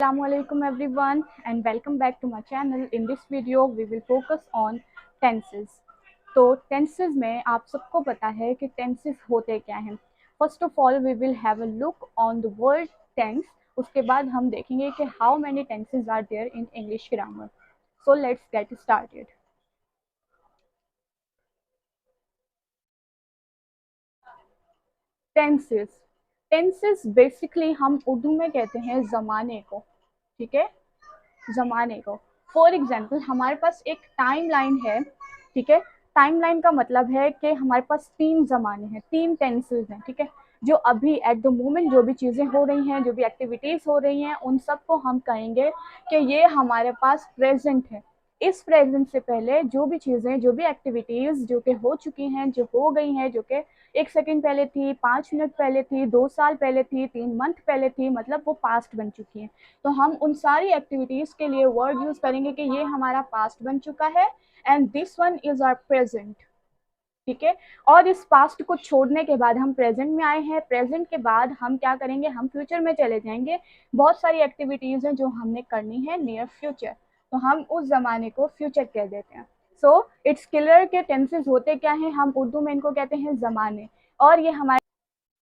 Assalamualaikum everyone and welcome back to my channel. In this video we will focus on tenses. तो tenses में आप सबको पता है कि tenses होते क्या हैं. First of all we will have a look on the word tense. उसके बाद हम देखेंगे कि how many tenses are there in English grammar. So let's get started. Tenses tenses basically हम उर्दू में कहते हैं ज़माने को. ठीक है, ज़माने को. फॉर एग्जाम्पल हमारे पास एक टाइम लाइन है. ठीक है, टाइम लाइन का मतलब है कि हमारे पास 3 ज़माने हैं, 3 टेंसेस हैं. ठीक है, जो अभी एट द मोमेंट जो भी चीज़ें हो रही हैं, जो भी एक्टिविटीज़ हो रही हैं, उन सब को हम कहेंगे कि ये हमारे पास प्रेजेंट है. इस प्रेजेंट से पहले जो भी चीज़ें, जो भी एक्टिविटीज़ जो कि हो चुकी हैं, जो हो गई हैं, जो कि 1 सेकंड पहले थी, 5 मिनट पहले थी, 2 साल पहले थी, 3 मंथ पहले थी, मतलब वो पास्ट बन चुकी हैं. तो हम उन सारी एक्टिविटीज़ के लिए वर्ड यूज़ करेंगे कि ये हमारा पास्ट बन चुका है and this one is our present. ठीक है, और इस पास्ट को छोड़ने के बाद हम प्रेजेंट में आए हैं. प्रेजेंट के बाद हम क्या करेंगे, हम फ्यूचर में चले जाएंगे. बहुत सारी एक्टिविटीज़ हैं जो हमने करनी है नियर फ्यूचर, तो हम उस ज़माने को फ्यूचर कह देते हैं. सो इट्स क्लियर के टेंसेस होते क्या हैं. हम उर्दू में इनको कहते हैं ज़माने. और ये हमारे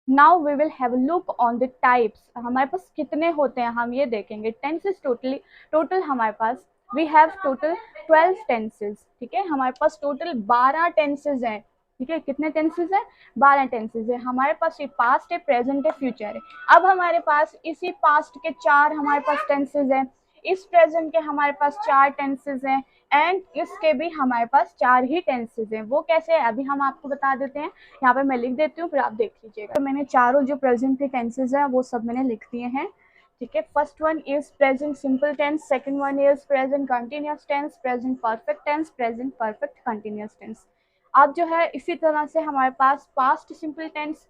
now we will have look on the types. हमारे पास कितने होते हैं हम ये देखेंगे. टेंसेस टोटल हमारे पास वी हैव टोटल 12 टेंसेस. ठीक है, हमारे पास टोटल 12 टेंसेस हैं. ठीक है, कितने टेंसेस हैं, 12 टेंसेस है. हमारे पास ये पास्ट है, प्रेजेंट है, फ्यूचर है. अब हमारे पास इसी पास्ट के 4 हमारे पास टेंसेस हैं, इस प्रेजेंट के हमारे पास 4 टेंसेस हैं एंड इसके भी हमारे पास 4 ही टेंसेस हैं. वो कैसे है अभी हम आपको बता देते हैं. यहाँ पे मैं लिख देती हूँ, फिर आप देख लीजिएगा. तो मैंने चारों जो प्रेजेंट के टेंसेस हैं वो सब मैंने लिख दिए हैं. ठीक है, first one is present simple tense, second one is present continuous tense, present perfect tense, present perfect continuous tense. अब जो है इसी तरह से हमारे पास past simple tense,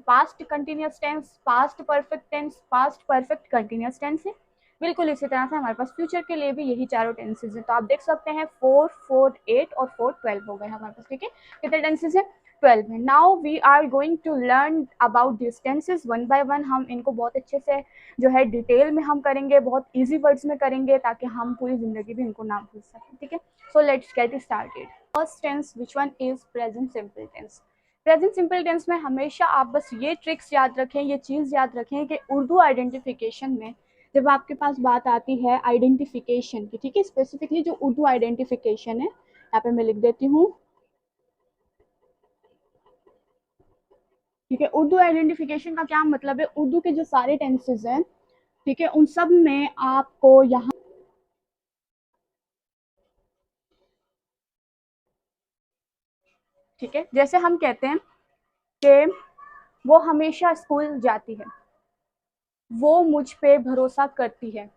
past continuous tense, past perfect tense, past perfect continuous tense है. बिल्कुल इसी तरह से हमारे पास फ्यूचर के लिए भी यही चारों टेंसेज हैं. तो आप देख सकते हैं 4, 4, 8 और 4, 12 हो गए हमारे पास. ठीक है, कितने टेंसेज हैं, 12 है. Now we are going to learn about this tenses one by one. हम इनको बहुत अच्छे से जो है डिटेल में हम करेंगे, बहुत ईजी वर्ड्स में करेंगे ताकि हम पूरी जिंदगी भी इनको ना भूल सकें. ठीक है, so let's get started. First tense which one is present simple tense. Present simple tense में हमेशा आप बस ये ट्रिक्स याद रखें, ये चीज़ याद रखें कि उर्दू आइडेंटिफिकेशन में जब आपके पास बात आती है आइडेंटिफिकेशन की, ठीक है, स्पेसिफिकली जो उर्दू आइडेंटिफिकेशन है, यहाँ पे मैं लिख देती हूँ. ठीक है, उर्दू आइडेंटिफिकेशन का क्या मतलब है, उर्दू के जो सारे टेंसेज हैं, ठीक है, उन सब में आपको यहाँ, ठीक है, जैसे हम कहते हैं कि वो हमेशा स्कूल जाती है, वो मुझ पे भरोसा करती है,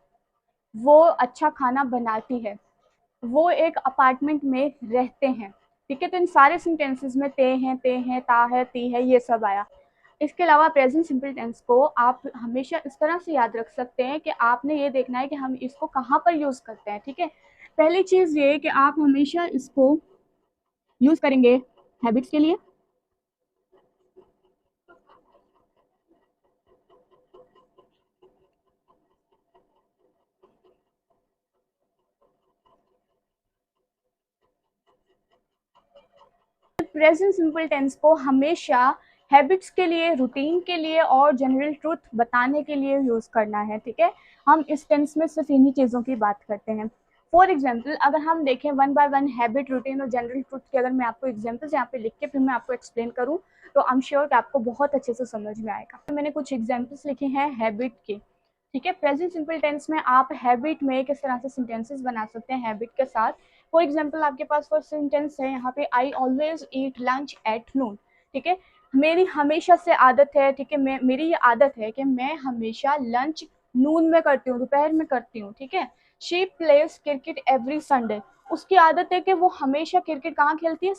वो अच्छा खाना बनाती है, वो एक अपार्टमेंट में रहते हैं. ठीक है, तो इन सारे सेंटेंसेस में ते हैं, ता है, ती है, ये सब आया. इसके अलावा प्रेजेंट सिंपल टेंस को आप हमेशा इस तरह से याद रख सकते हैं कि आपने ये देखना है कि हम इसको कहाँ पर यूज़ करते हैं. ठीक है, पहली चीज़ ये कि आप हमेशा इसको यूज़ करेंगे हैबिट्स के लिए. प्रेजेंट सिंपल टेंस को हमेशा हैबिट्स के लिए, रूटीन के लिए और जनरल ट्रूथ बताने के लिए यूज़ करना है. ठीक है, हम इस टेंस में सिर्फ इन्हीं चीज़ों की बात करते हैं. फॉर एग्जाम्पल अगर हम देखें one by one habit, routine और जनरल ट्रूथ के, अगर मैं आपको एग्जाम्पल्स यहाँ पे लिख के फिर मैं आपको एक्सप्लेन करूँ तो आई एम श्योर कि आपको बहुत अच्छे से समझ में आएगा. तो मैंने कुछ एग्जाम्पल्स लिखे हैं हैबिट के. ठीक है, प्रेजेंट सिंपल टेंस में आप हैबिट में किस तरह से सेंटेंसेस बना सकते हैं हैबिट के साथ. फॉर एग्जाम्पल आपके पास फर्स्ट सेंटेंस है यहाँ पे, I always eat lunch at noon. ठीक है, मेरी हमेशा से आदत है, ठीक है, मेरी ये आदत है कि मैं हमेशा लंच नून में करती हूँ, दोपहर में करती हूँ. ठीक है, she plays cricket every Sunday. उसकी आदत है कि वो हमेशा क्रिकेट कहाँ खेलती है,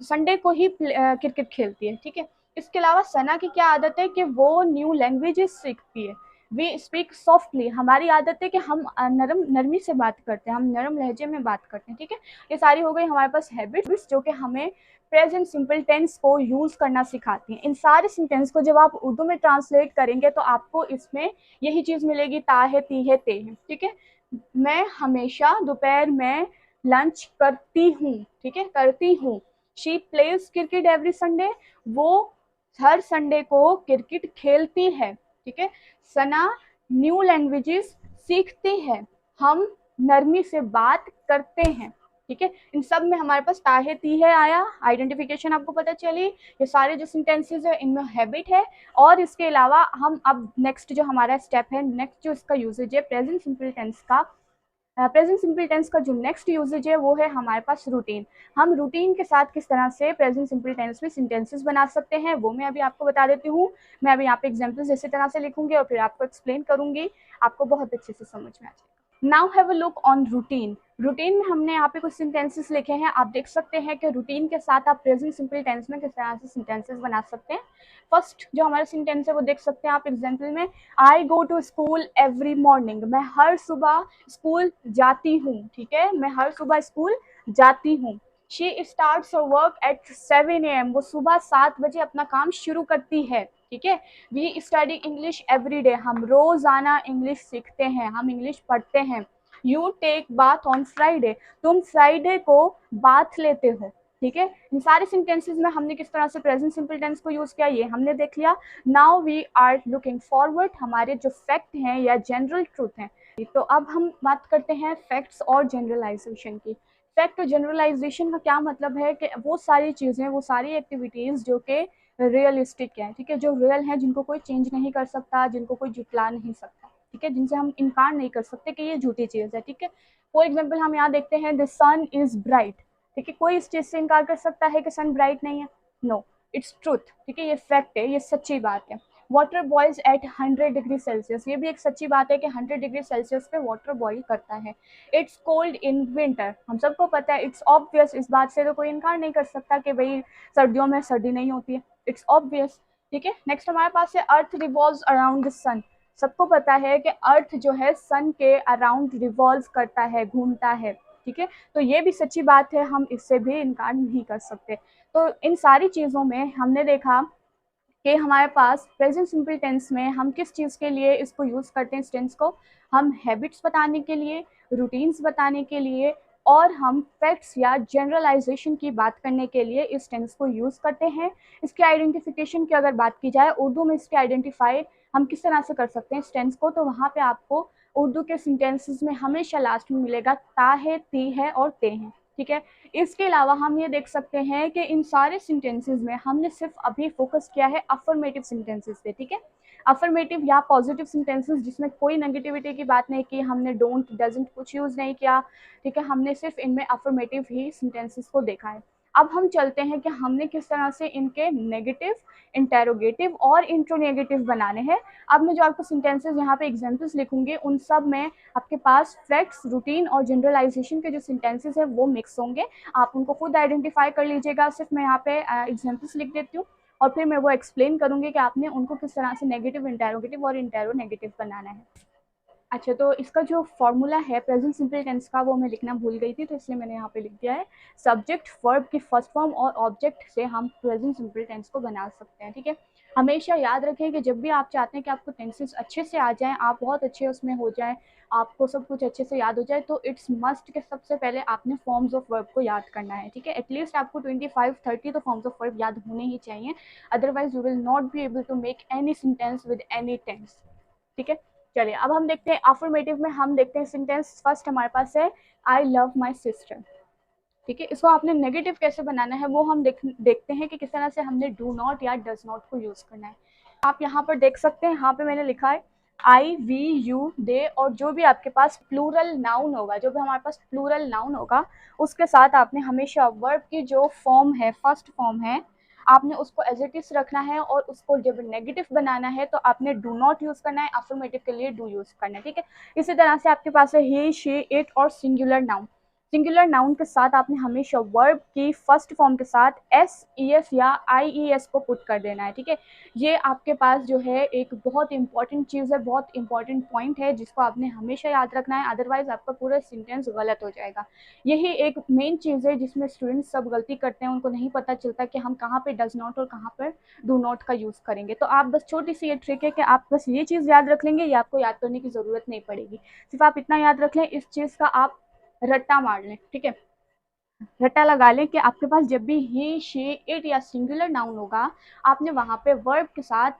संडे को ही क्रिकेट खेलती है. ठीक है, इसके अलावा सना की क्या आदत है कि वो न्यू लैंग्वेजेस सीखती है. वी स्पीक सॉफ्टली, हमारी आदत है कि हम नरमी से बात करते हैं, हम नरम लहजे में बात करते हैं, ठीक है। ये सारी हो गई हमारे पास हैबिट्स जो कि हमें प्रेजेंट सिंपल टेंस को यूज करना सिखाती हैं। इन सारे सेंटेंस को जब आप उर्दू में ट्रांसलेट करेंगे तो आपको इसमें यही चीज मिलेगी, ता है, ती है, ते है, ठीक है। मैं हमेशा दोपहर में लंच करती हूँ, ठीक है, करती हूँ। She plays cricket every Sunday, वो हर संडे को क्रिकेट खेलती है, ठीक है। सना न्यू लैंग्वेजेस सीखती है, हम नरमी से बात करते हैं, ठीक है। इन सब में हमारे पास ता है, ती है आया, आइडेंटिफिकेशन आपको पता चली। ये सारे जो सेंटेंसेस है इनमें हैबिट है। और इसके अलावा हम अब नेक्स्ट जो हमारा स्टेप है, नेक्स्ट जो इसका यूजेज है प्रेजेंट सिंपल टेंस का, प्रेजेंट सिंपल टेंस का जो नेक्स्ट यूजेज है वो है हमारे पास रूटीन। हम रूटीन के साथ किस तरह से प्रेजेंट सिंपल टेंस में सेंटेंसेस बना सकते हैं वो मैं अभी आपको बता देती हूँ। मैं अभी यहाँ पे एग्जांपल्स इसी तरह से लिखूंगी और फिर आपको एक्सप्लेन करूंगी, आपको बहुत अच्छे से समझ में आ जाएगा। Now have a look on routine. Routine में हमने यहाँ पे कुछ सेंटेंसेस लिखे हैं, आप देख सकते हैं कि रूटीन के साथ आप प्रेजेंट सिंपल टेंस में किस तरह से सेंटेंसेस बना सकते हैं। फर्स्ट जो हमारा सेंटेंस है वो देख सकते हैं आप एग्जाम्पल में, I go to school every morning, मैं हर सुबह स्कूल जाती हूँ, ठीक है, मैं हर सुबह स्कूल जाती हूँ। She starts her work at 7 AM, वो सुबह 7 बजे अपना काम शुरू करती है, ठीक है। We study English every day, हम रोजाना इंग्लिश सीखते हैं, हम इंग्लिश पढ़ते हैं। You take bath on Friday, तुम फ्राइडे को बाथ लेते हो, ठीक है। इन सारे सेंटेंसेस में हमने किस तरह से प्रेजेंट सिंपल टेंस को यूज किया ये हमने देख लिया। Now we are looking forward, हमारे जो फैक्ट हैं या जनरल ट्रूथ हैं। तो अब हम बात करते हैं फैक्ट्स और जनरलाइजेशन की। फैक्ट और जनरलाइजेशन का क्या मतलब है कि वो सारी चीज़ें, वो सारी एक्टिविटीज़ जो कि रियलिस्टिक है, ठीक है, जो रियल है, जिनको कोई चेंज नहीं कर सकता, जिनको कोई जुटला नहीं सकता, ठीक है, जिनसे हम इनकार नहीं कर सकते कि ये झूठी चीज़ है, ठीक है। फॉर एग्जाम्पल हम यहाँ देखते हैं द सन इज ब्राइट, ठीक है, कोई इस चीज़ से इनकार कर सकता है कि सन ब्राइट नहीं है? नो, इट्स ट्रूथ, ठीक है, ये फैक्ट है, ये सच्ची बात है। Water boils at 100 degree Celsius, ये भी एक सच्ची बात है कि 100 डिग्री सेल्सियस पे वाटर बॉईल करता है। इट्स कोल्ड इन विंटर, हम सबको पता है, इट्स ऑब्वियस, इस बात से तो कोई इनकार नहीं कर सकता कि भाई सर्दियों में सर्दी नहीं होती है, इट्स ऑब्वियस, ठीक है। नेक्स्ट हमारे पास है अर्थ रिवॉल्व्स अराउंड द सन, सबको पता है कि अर्थ जो है सन के अराउंड रिवॉल्व करता है, घूमता है, ठीक है। तो ये भी सच्ची बात है, हम इससे भी इनकार नहीं कर सकते। तो इन सारी चीज़ों में हमने देखा कि हमारे पास प्रेजेंट सिंपल टेंस में हम किस चीज़ के लिए इसको यूज़ करते हैं, इस टेंस को हम हैबिट्स बताने के लिए, रूटीन्स बताने के लिए, और हम फैक्ट्स या जनरलाइजेशन की बात करने के लिए इस टेंस को यूज़ करते हैं। इसके आइडेंटिफिकेशन की अगर बात की जाए उर्दू में, इसके आइडेंटिफाई हम किस तरह से कर सकते हैं इस टेंस को, तो वहाँ पे आपको उर्दू के सेंटेंसेस में हमेशा लास्ट में मिलेगा ता है, ती है और ते हैं, ठीक है। इसके अलावा हम ये देख सकते हैं कि इन सारे सेंटेंसेस में हमने सिर्फ अभी फोकस किया है अफर्मेटिव सेंटेंसेस पे, ठीक है, अफर्मेटिव या पॉजिटिव सेंटेंसेस जिसमें कोई नेगेटिविटी की बात नहीं की, हमने डोंट, डजंट कुछ यूज़ नहीं किया, ठीक है, हमने सिर्फ इनमें अफर्मेटिव ही सेंटेंसेस को देखा है। अब हम चलते हैं कि हमने किस तरह से इनके नेगेटिव, इंटेरोगेटिव और इंट्रोनेगेटिव बनाने हैं। अब मैं जो आपको सेंटेंसेस यहाँ पे एग्जाम्पल्स लिखूंगी उन सब में आपके पास फैक्ट्स, रूटीन और जनरलाइजेशन के जो सेंटेंसेस हैं वो मिक्स होंगे, आप उनको खुद आइडेंटिफाई कर लीजिएगा। सिर्फ मैं यहाँ पे एग्जाम्पल्स लिख देती हूँ और फिर मैं वो एक्सप्लेन करूँगी कि आपने उनको किस तरह से नेगेटिव, इंटेरोगेटिव और इंटेरोनेगेटिव बनाना है। अच्छा, तो इसका जो फॉर्मूला है प्रेजेंट सिंपल टेंस का वो मैं लिखना भूल गई थी, तो इसलिए मैंने यहाँ पे लिख दिया है। सब्जेक्ट वर्ब की फर्स्ट फॉर्म और ऑब्जेक्ट से हम प्रेजेंट सिंपल टेंस को बना सकते हैं, ठीक है। हमेशा याद रखें कि जब भी आप चाहते हैं कि आपको टेंसेस अच्छे से आ जाएं, आप बहुत अच्छे उसमें हो जाएं, आपको सब कुछ अच्छे से याद हो जाए, तो इट्स मस्ट के सबसे पहले आपने फॉर्म्स ऑफ वर्ब को याद करना है, ठीक है। एटलीस्ट आपको 25-30 तो फॉर्म्स ऑफ वर्ब याद होने ही चाहिए, otherwise you will not be able to make any sentence with any tense, ठीक है। चलिए अब हम देखते हैं अफर्मेटिव में, हम देखते हैं सेंटेंस। फर्स्ट हमारे पास है आई लव माई सिस्टर, ठीक है। इसको आपने नेगेटिव कैसे बनाना है वो हम देखते हैं कि किस तरह से हमने डू नॉट या डज नॉट को यूज करना है। आप यहाँ पर देख सकते हैं, यहाँ पे मैंने लिखा है आई, वी, यू, दे, और जो भी आपके पास प्लूरल नाउन होगा, जो भी हमारे पास प्लूरल नाउन होगा उसके साथ आपने हमेशा वर्ब की जो फॉर्म है, फर्स्ट फॉर्म है, आपने उसको एज इट इज रखना है, और उसको जब नेगेटिव बनाना है तो आपने डू नॉट यूज करना है, अफर्मेटिव के लिए डू यूज करना है, ठीक है। इसी तरह से आपके पास है ही, शी, इट और सिंगुलर नाउन। सिंगुलर नाउन के साथ आपने हमेशा वर्ब की फर्स्ट फॉर्म के साथ एस ई एस या आई ई एस को पुट कर देना है, ठीक है। ये आपके पास जो है एक बहुत इंपॉर्टेंट चीज़ है, बहुत इंपॉर्टेंट पॉइंट है जिसको आपने हमेशा याद रखना है, अदरवाइज आपका पूरा सेंटेंस गलत हो जाएगा। यही एक मेन चीज़ है जिसमें स्टूडेंट्स सब गलती करते हैं, उनको नहीं पता चलता कि हम कहाँ पे डज नॉट और कहाँ पर डू नॉट का यूज़ करेंगे। तो आप बस छोटी सी ये ट्रिक है कि आप बस ये चीज़ याद रख लेंगे, ये आपको याद करने की ज़रूरत नहीं पड़ेगी। सिर्फ आप इतना याद रख लें, इस चीज़ का आप रट्टा मार लें, ठीक है। रट्टा लगा लें कि आपके पास जब भी ही शी इट या सिंगुलर नाउन होगा, आपने वहां पे वर्ब के साथ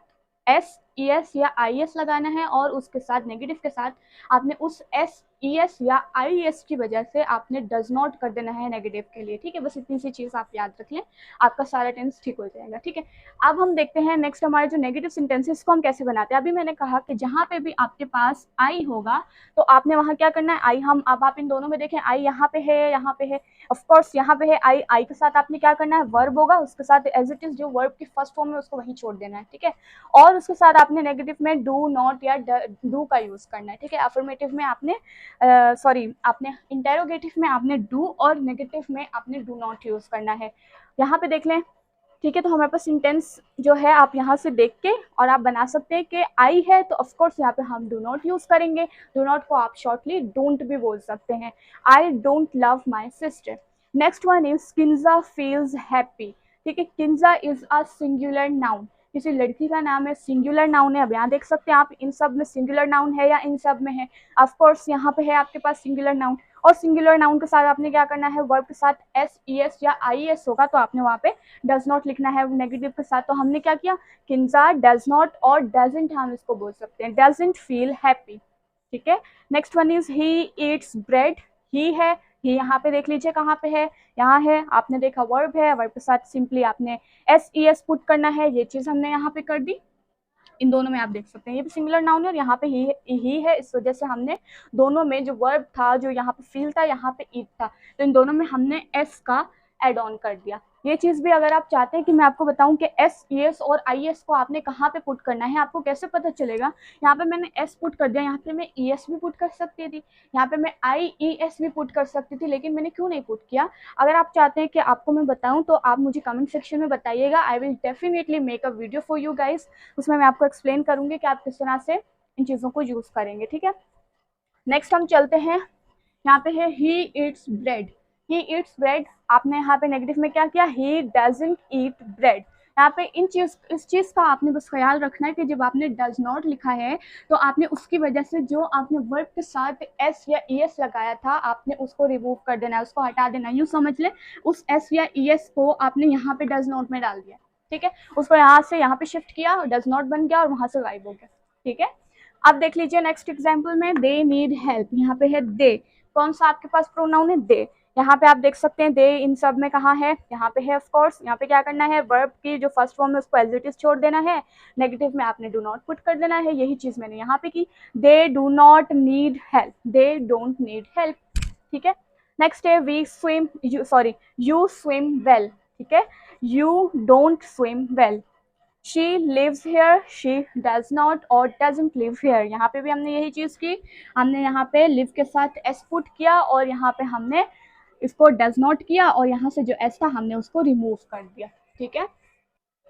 एस ई एस या आई एस लगाना है, और उसके साथ नेगेटिव के साथ आपने उस एस ई एस या आई एस की वजह से आपने डज नॉट कर देना है नेगेटिव के लिए, ठीक है। बस इतनी सी चीज़ आप याद रख लें, आपका सारा टेंस ठीक हो जाएगा, ठीक है। अब हम देखते हैं नेक्स्ट हमारे जो नेगेटिव सेंटेंसेस को हम कैसे बनाते हैं। अभी मैंने कहा कि जहाँ पे भी आपके पास आई होगा तो आपने वहाँ क्या करना है, आई हम अब आप इन दोनों में देखें, आई यहाँ पे है, यहाँ पे है, ऑफ कोर्स यहाँ पे है आई, आई के साथ आपने क्या करना है, वर्ब होगा, उसके साथ एज इट इज जो वर्ब की फर्स्ट फॉर्म है उसको वहीं छोड़ देना है, ठीक है। और उसके साथ आपने नेगेटिव में डू नॉट या डू का यूज करना है, ठीक है। अफर्मेटिव में आपने आपने इंटेरोगेटिव में आपने डू और नेगेटिव में आपने डू नॉट यूज करना है। यहाँ पे देख लें, ठीक है। तो हमारे पास सेंटेंस जो है आप यहाँ से देख के और आप बना सकते हैं कि आई है तो ऑफ कोर्स यहाँ पे हम डू नॉट यूज करेंगे, डू नॉट को आप शॉर्टली डोंट भी बोल सकते हैं, I don't love my sister. Next one is Kinza feels happy, ठीक है। Kinza is a singular noun, किसी लड़की का नाम है, सिंगुलर नाउन है। अब यहाँ देख सकते हैं आप इन सब में सिंगुलर नाउन है या इन सब में है, ऑफ कोर्स यहाँ पे है आपके पास सिंगुलर नाउन, और सिंगुलर नाउन के साथ आपने क्या करना है, वर्ब के साथ एस ई एस या आई एस होगा तो आपने वहाँ पे डज नॉट लिखना है नेगेटिव के साथ। तो हमने क्या किया, किंजा डज नॉट और डजंट हम इसको बोल सकते हैं, डजंट फील हैप्पी, ठीक है। Next one is he eats bread, he है, ही यहाँ पे देख लीजिए कहाँ पे है, यहाँ है, आपने देखा वर्ब है, वर्ब के साथ सिंपली आपने एस ई एस पुट करना है, ये चीज हमने यहाँ पे कर दी। इन दोनों में आप देख सकते हैं ये भी सिंगुलर नाउन है और यहाँ पे ही है, इस वजह से हमने दोनों में जो वर्ब था, जो यहाँ पे फील था, यहाँ पे ईट था, तो इन दोनों में हमने एस का एड ऑन कर दिया। ये चीज भी अगर आप चाहते हैं कि मैं आपको बताऊं कि एस ई एस और आई एस को आपने कहाँ पे पुट करना है, आपको कैसे पता चलेगा। यहाँ पे मैंने एस पुट कर दिया, यहाँ पे मैं ई एस भी पुट कर सकती थी, यहाँ पे मैं आई ई एस भी पुट कर सकती थी, लेकिन मैंने क्यों नहीं पुट किया। अगर आप चाहते हैं कि आपको मैं बताऊं तो आप मुझे कमेंट सेक्शन में बताइएगा, I will definitely make a video for you guys, उसमें मैं आपको एक्सप्लेन करूंगी कि आप किस तरह से इन चीज़ों को यूज़ करेंगे, ठीक है। नेक्स्ट हम चलते हैं, यहाँ पे है ही ईट्स ब्रेड, ही ईट्स ब्रेड, आपने यहाँ पे नेगेटिव में क्या किया, ही डजंट ईट ब्रेड। यहाँ पे इस चीज़ का आपने बस ख्याल रखना है कि जब आपने डज नॉट लिखा है तो आपने उसकी वजह से जो आपने वर्ब के साथ एस या ई एस लगाया था आपने उसको रिमूव कर देना है, उसको हटा देना है। यूँ समझ ले, उस एस या ई एस को आपने यहाँ पे डज नॉट में डाल दिया, ठीक है, उसको यहाँ से यहाँ पे शिफ्ट किया, डज नॉट बन गया और वहां से गायब हो गया, ठीक है। अब देख लीजिए नेक्स्ट एग्जाम्पल में, दे नीड हेल्प, यहाँ पे है दे, कौन सा आपके पास प्रोनाउन है, दे। यहाँ पे आप देख सकते हैं दे इन सब में कहाँ है, यहाँ पे है ऑफ कोर्स। यहाँ पे क्या करना है, वर्ब की जो फर्स्ट फॉर्म है उसको एज इट इज छोड़ देना है, नेगेटिव में आपने डू नॉट पुट कर देना है, यही चीज मैंने यहाँ पे की, they do not need help, they don't need help, ठीक है। नेक्स्ट है we swim, you swim well, ठीक है, you don't swim well. She lives here, she does not और डजंट लिव हेयर, यहाँ पे भी हमने यही चीज़ की, हमने यहाँ पे लिव के साथ एस पुट किया और यहाँ पे हमने इसको डज नॉट किया और यहाँ से जो एस था हमने उसको रिमूव कर दिया, ठीक है।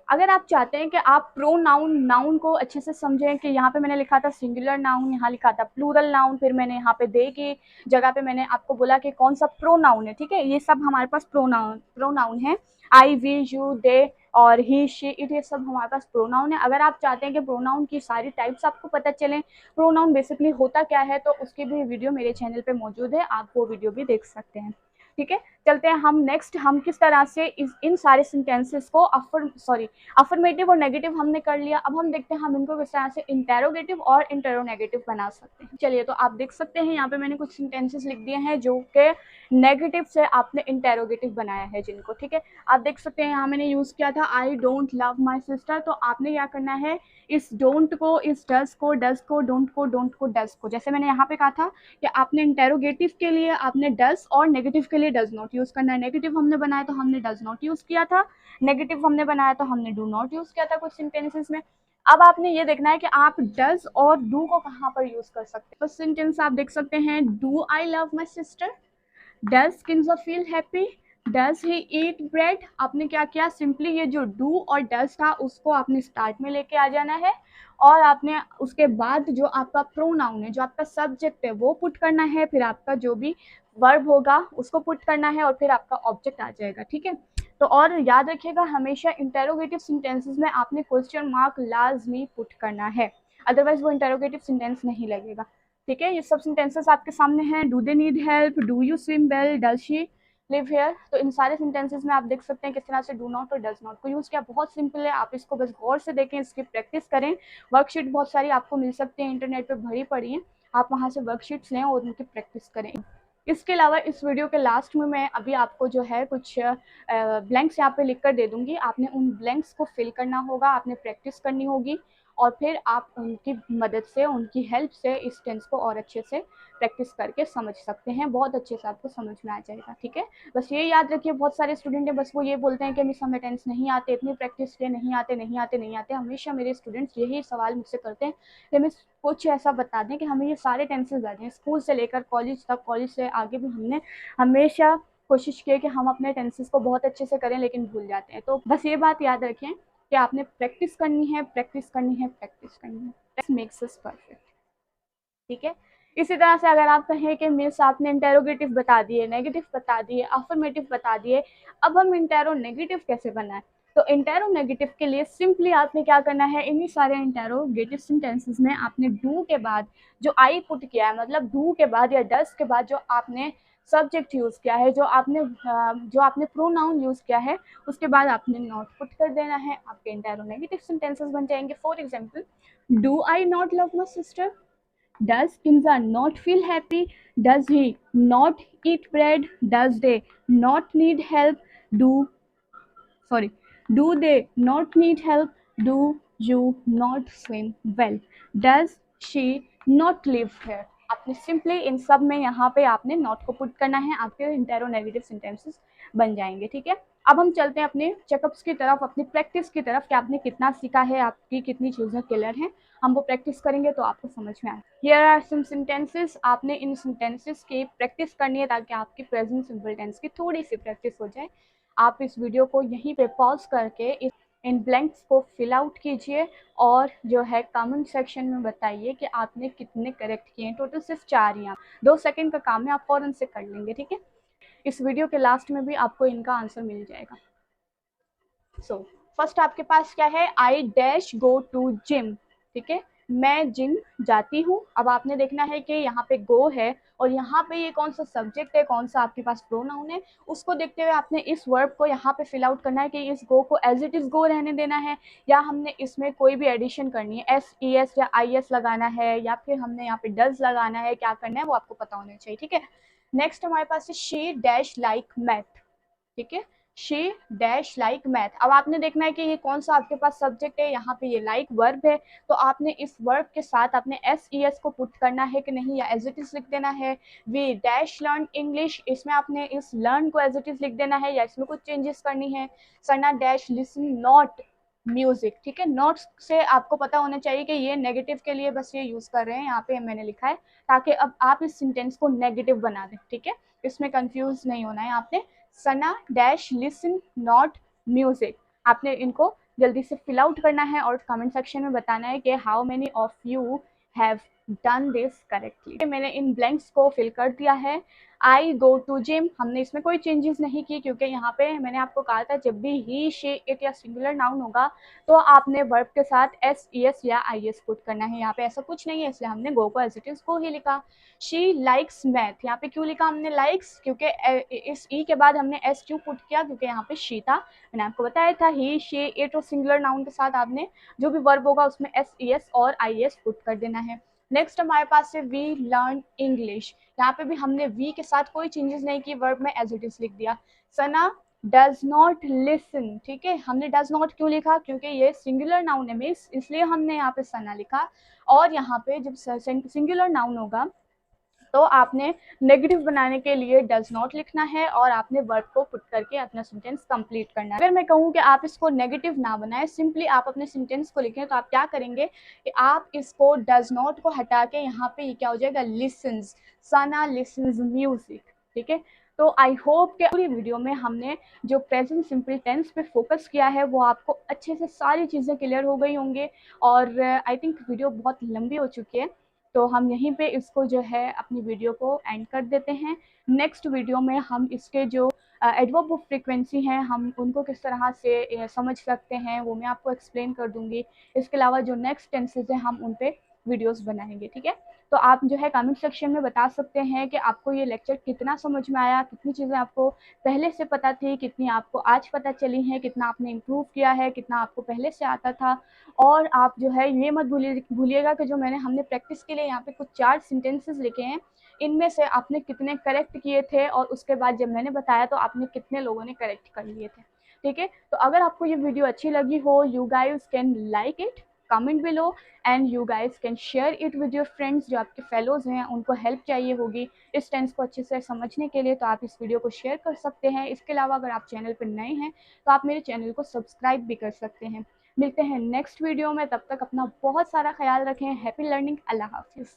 अगर आप चाहते हैं कि आप प्रोनाउन नाउन को अच्छे से समझें, कि यहाँ पे मैंने लिखा था सिंगुलर नाउन, यहाँ लिखा था प्लूरल नाउन, फिर मैंने यहाँ पे दे की जगह पे मैंने आपको बोला कि कौन सा प्रोनाउन है, ठीक है। ये सब हमारे पास प्रोनाउन है, आई वी यू दे और ही शी इट, ये सब हमारे पास प्रोनाउन है। अगर आप चाहते हैं कि प्रोनाउन की सारी टाइप्स आपको पता चलें, प्रोनाउन बेसिकली होता क्या है, तो उसकी भी वीडियो मेरे चैनल पे मौजूद है, आप वो वीडियो भी देख सकते हैं, ठीक है। चलते हैं हम नेक्स्ट, हम किस तरह से इन सारे सेंटेंसेस को अफर्मेटिव और नेगेटिव हमने कर लिया, अब हम देखते हैं हम इनको किस तरह से इंटेरोगेटिव और इंटेरोनेगेटिव बना सकते हैं। चलिए, तो आप देख सकते हैं यहाँ पे मैंने कुछ सेंटेंसेस लिख दिए हैं जो कि नेगेटिव से आपने इंटेरोगेटिव बनाया है जिनको, ठीक है। आप देख सकते हैं यहाँ मैंने यूज किया था I don't love my sister, तो आपने क्या करना है, इस डोंट को, इस डज को, डोंट को, डज को, जैसे मैंने यहाँ पे कहा था कि आपने इंटेरोगेटिव के लिए आपने डज और नेगेटिव के लिए डज नॉट यूज करना है। नेगेटिव हमने बनाया तो हमने डज नॉट यूज किया था, नेगेटिव हमने बनाया तो हमने डू नॉट यूज किया था कुछ सेंटेंसेस में। अब आपने ये देखना है कि आप डज और डू को कहाँ पर यूज कर सकते हैं। फर्स्ट सेंटेंस आप देख सकते हैं, do I love my sister, does Kinza feel happy, does he eat bread. आपने क्या किया, सिंपली ये जो डू और डज था उसको आपने स्टार्ट में लेके आ जाना है और आपने उसके बाद जो आपका प्रोनाउन है, जो आपका सब्जेक्ट है वो पुट करना है, फिर आपका जो भी वर्ब होगा उसको पुट करना है और फिर आपका ऑब्जेक्ट आ जाएगा। ठीक है, तो और याद रखिएगा हमेशा इंटेरोगेटिव सेंटेंसेस में आपने क्वेश्चन मार्क लाजमी पुट करना है, अदरवाइज वो इंटेरोगेटिव सेंटेंस नहीं लगेगा। ठीक है, ये सब सेंटेंसेस आपके सामने हैं। Do they need help, do you swim well, does she live here. तो इन सारे सेंटेंसेस में आप देख सकते हैं किस तरह से डू नॉट और डज नॉट को यूज़ किया। बहुत सिंपल है, आप इसको बस गौर से देखें, इसकी प्रैक्टिस करें। वर्कशीट बहुत सारी आपको मिल सकती है, इंटरनेट पर भरी पड़ी हैं, आप वहाँ से वर्कशीट्स लें और उनकी प्रैक्टिस करें। इसके अलावा इस वीडियो के लास्ट में मैं अभी आपको जो है कुछ ब्लैंक्स यहाँ पे लिख कर दे दूँगी, आपने उन ब्लैंक्स को फिल करना होगा, आपने प्रैक्टिस करनी होगी और फिर आप उनकी मदद से, उनकी हेल्प से इस टेंस को और अच्छे से प्रैक्टिस करके समझ सकते हैं, बहुत अच्छे से आपको समझ में आ जाएगा। ठीक है, बस ये याद रखिए, बहुत सारे स्टूडेंट हैं बस वो ये बोलते हैं कि मिस हमें टेंस नहीं आते, इतनी प्रैक्टिस से नहीं आते। हमेशा मेरे स्टूडेंट्स यही सवाल मुझसे करते हैं कि मिस कुछ ऐसा बता दें कि हमें ये सारे टेंसेस आ जाएं, स्कूल से लेकर कॉलेज तक, कॉलेज से आगे भी हमने हमेशा कोशिश की है कि हम अपने टेंसेस को बहुत अच्छे से करें, लेकिन भूल जाते हैं। तो बस ये बात याद रखें कि आपने प्रैक्टिस करनी है, प्रैक्टिस करनी है, प्रैक्टिस करनी है। That makes us perfect. ठीक है, इसी तरह से अगर आप कहें कि मिस आपने इंटेरोगेटिव बता दिए, नेगेटिव बता दिए, अफर्मेटिव बता दिए, अब हम इंटेरो नेगेटिव कैसे बनाएं, तो इंटेरो नेगेटिव के लिए सिंपली आपने क्या करना है, इन्हीं सारे इंटेरोगेटिव सेंटेंसेस में आपने डू के बाद जो आई पुट किया है, मतलब डू के बाद या डस के बाद जो आपने सब्जेक्ट यूज किया है, जो आपने प्रोनाउन यूज किया है, उसके बाद आपने नॉट पुट कर देना है, आपके इंटेरो नेगेटिव सेंटेंसेस बन जाएंगे। For example, do I not love my sister, does Kinza not feel happy? Does he not eat bread? Does they not need help? Do sorry, do they not need help? Do you not swim well? Does she not live here? आपने simply in सब में यहाँ पे आपने not को put करना है, आपके इंटेरोनेगेटिव सेंटेंसेस बन जाएंगे। ठीक है, अब हम चलते हैं अपने चेकअप्स की तरफ, अपनी प्रैक्टिस की तरफ कि आपने कितना सीखा है, आपकी कितनी चीज़ें क्लियर हैं। हम वो प्रैक्टिस करेंगे तो आपको समझ में आए। हियर आर सम सेंटेंसेस, आपने इन सेंटेंसेस की प्रैक्टिस करनी है ताकि आपकी प्रेजेंट सिंपल टेंस की थोड़ी सी प्रैक्टिस हो जाए। आप इस वीडियो को यहीं पे पॉज करके इन ब्लैंक्स को फिल आउट कीजिए और जो है कमेंट सेक्शन में बताइए कि आपने कितने करेक्ट किए हैं। टोटल सिर्फ 4 ही, 2 सेकंड का काम है, आप फ़ौरन से कर लेंगे। ठीक है, इस वीडियो के लास्ट में भी आपको इनका आंसर मिल जाएगा। सो फर्स्ट आपके पास क्या है, I dash go to gym. ठीक है, मैं जिम जाती हूँ। अब आपने देखना है कि यहाँ पे गो है और यहाँ पे ये कौन सा सब्जेक्ट है, कौन सा आपके पास प्रोनाउन है, उसको देखते हुए आपने इस वर्ब को यहाँ पे फिल आउट करना है कि इस गो को एज इट इज गो रहने देना है या हमने इसमें कोई भी एडिशन करनी है, एस ई एस या आई एस लगाना है या फिर हमने यहाँ पे डज लगाना है, क्या करना है वो आपको पता होना चाहिए। ठीक है, नेक्स्ट हमारे पास है शी डैश लाइक मैथ। ठीक है, शी डैश लाइक मैथ। अब आपने देखना है कि ये कौन सा आपके पास सब्जेक्ट है, यहाँ पे ये लाइक वर्ब है, तो आपने इस वर्ब के साथ आपने एस ई एस को पुट करना है कि नहीं, या एज इट इज लिख देना है। वी डैश लर्न इंग्लिश, इसमें आपने इस लर्न को एज इट इज लिख देना है या इसमें कुछ चेंजेस करनी है। सना डैश लिसन नॉट म्यूजिक। ठीक है, नोट्स से आपको पता होना चाहिए कि ये नेगेटिव के लिए बस ये यूज कर रहे हैं, यहाँ पे मैंने लिखा है ताकि अब आप इस सेंटेंस को नेगेटिव बना दें। ठीक है, इसमें कंफ्यूज नहीं होना है आपने। सना डैश लिसन नॉट म्यूजिक, आपने इनको जल्दी से फिल आउट करना है और कमेंट सेक्शन में बताना है कि how many of you have done this correctly. मैंने इन ब्लैंक्स को फिल कर दिया है। आई गो टू जिम, हमने इसमें कोई चेंजेस नहीं की क्योंकि यहाँ पे मैंने आपको कहा था जब भी ही शी इट या सिंगुलर नाउन होगा तो आपने वर्ब के साथ एस ई एस या आई एस पुट करना है। यहाँ पे ऐसा कुछ नहीं है, इसलिए हमने गो को एज इट इज को ही लिखा। शी लाइक्स मैथ, यहाँ पे क्यों लिखा हमने लाइक्स, क्योंकि इस ई के बाद हमने एस क्यों पुट किया, क्योंकि यहाँ पे शी था। मैंने आपको बताया था ही शी इट और सिंगुलर नाउन के साथ आपने जो भी वर्ब होगा उसमें एस ई एस और आई एस पुट कर देना है। नेक्स्ट हमारे पास है वी लर्न इंग्लिश, यहाँ पे भी हमने वी के साथ कोई चेंजेस नहीं की, वर्ब में एज इट इज लिख दिया। सना डज नॉट लिसन, ठीक है, हमने डज नॉट क्यों लिखा, क्योंकि ये सिंगुलर नाउन है मिस, इसलिए हमने यहाँ पे सना लिखा। और यहाँ पे जब सिंगुलर नाउन होगा तो आपने नेगेटिव बनाने के लिए डज नॉट लिखना है और आपने वर्ब को पुट करके अपना सेंटेंस कंप्लीट करना है। अगर मैं कहूँ कि आप इसको नेगेटिव ना बनाएं, सिंपली आप अपने सेंटेंस को लिखें, तो आप क्या करेंगे कि आप इसको डज नॉट को हटा के यहाँ पे ये क्या हो जाएगा, लिसन्स। सना लिसन्स म्यूजिक। ठीक है, तो आई होप कि पूरी वीडियो में हमने जो प्रेजेंट सिंपल टेंस पे फोकस किया है वो आपको अच्छे से सारी चीज़ें क्लियर हो गई होंगे। और आई थिंक वीडियो बहुत लंबी हो चुकी है, तो हम यहीं पे इसको जो है अपनी वीडियो को एंड कर देते हैं। नेक्स्ट वीडियो में हम इसके जो एडवर्ब ऑफ फ्रीक्वेंसी हैं हम उनको किस तरह से समझ सकते हैं वो मैं आपको एक्सप्लेन कर दूंगी। इसके अलावा जो नेक्स्ट टेंसेज हैं हम उन पे वीडियोस बनाएंगे, ठीक है। तो आप जो है कमेंट सेक्शन में बता सकते हैं कि आपको ये लेक्चर कितना समझ में आया, कितनी चीज़ें आपको पहले से पता थी, कितनी आपको आज पता चली हैं, कितना आपने इम्प्रूव किया है, कितना आपको पहले से आता था। और आप जो है ये मत भूलिएगा कि जो हमने प्रैक्टिस के लिए यहाँ पे कुछ 4 सेंटेंसेस लिखे हैं, इनमें से आपने कितने करेक्ट किए थे और उसके बाद जब मैंने बताया तो आपने कितने लोगों ने करेक्ट कर लिए थे, ठीक है। तो अगर आपको ये वीडियो अच्छी लगी हो, you guys can like it, comment below, and you guys can share it with your friends जो आपके फेलोज हैं, उनको हेल्प चाहिए होगी इस टेंस को अच्छे से समझने के लिए, तो आप इस वीडियो को शेयर कर सकते हैं। इसके अलावा अगर आप चैनल पर नए हैं तो आप मेरे चैनल को सब्सक्राइब भी कर सकते हैं। मिलते हैं नेक्स्ट वीडियो में, तब तक अपना बहुत सारा ख्याल रखें। हैप्पी लर्निंग, अल्लाह हाफिज़।